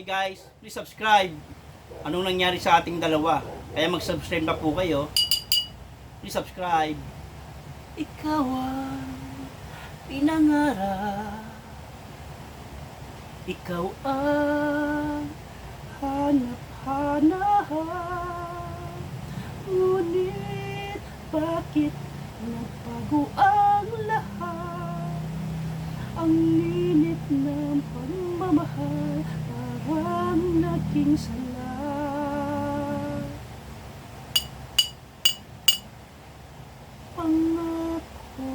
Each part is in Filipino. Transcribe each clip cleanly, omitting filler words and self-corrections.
Hey guys, please subscribe. Anong nangyari sa ating dalawa? Kaya mag-subscribe na po kayo. Please subscribe. Ikaw ang pinangarap. Ikaw ang hanap-hanap. Ngunit bakit nagbago ang lahat? Ang init ng pagmamahal parang naging sala. Pangako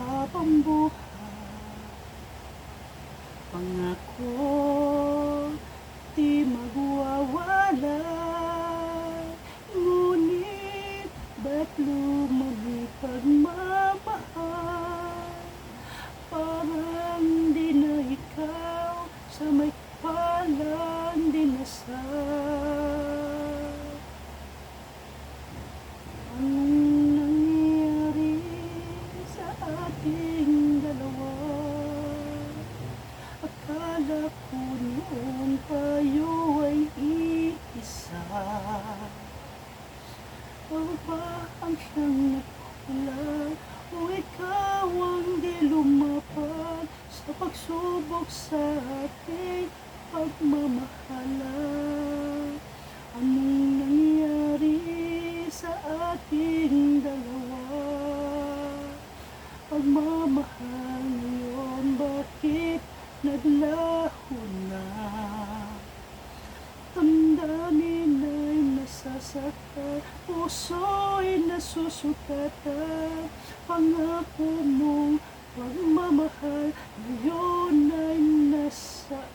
habang buhay, pangako di magwawala. Ngunit ba't lumamig pagmamahal? Parang di na ikaw sa may palang dinasal. Anong nangyari sa ating dalawa? Akala ko noon tayo ay iisa. O ba ang siyang nagkulang? O ikaw ang di lumapag sa pagsubok sa ating pagmamahalan? Anong nangyari sa ating dalawa? Pagmamahal ngayon, bakit naglaho na? Damdamin ay nasasaktan, puso'y nasusukatan. Pangako mong pagmamahal ngayon ay nasaan?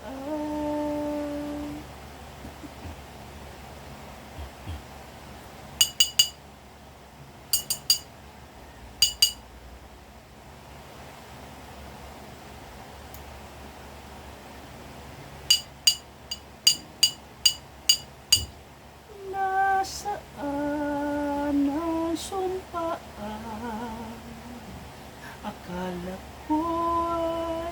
Nasaan ang sumpaan? Akala ko ay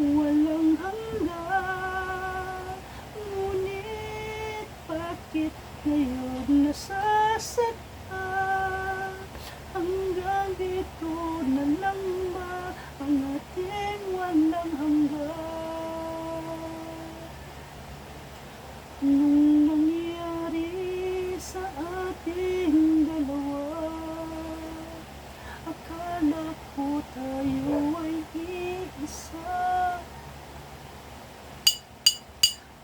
walang hanggan. Ngunit bakit ngayon nasasaktan? Hanggang dito na lang ba ang ating walang hanggan? Anong nangyari sa ating dalawa? Akala ko tayo ay iisa.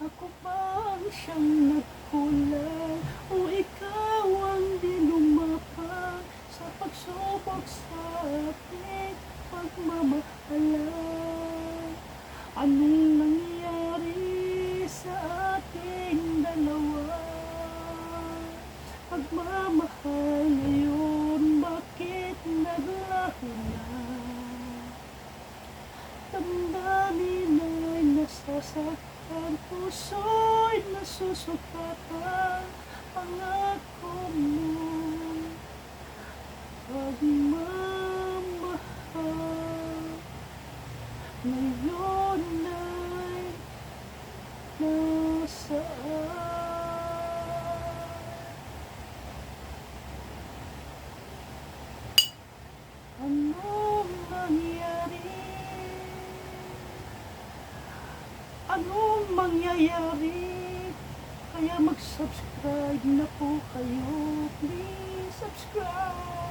Ako ba ang siyang nagkulang? O ikaw ang di lumapag sa pagsubok sa ating pagmamahalan? Anong nangyari sa ating dalawa? Pagmamahal ngayon, bakit naglaho na? Damdamin ay nasasaktan, puso'y nasusukatan. Pangako mo pagmamahal ngayon ay nasaan? Anong mangyari? Anong mangyayari? Kaya mag-subscribe na po kayo. Please subscribe.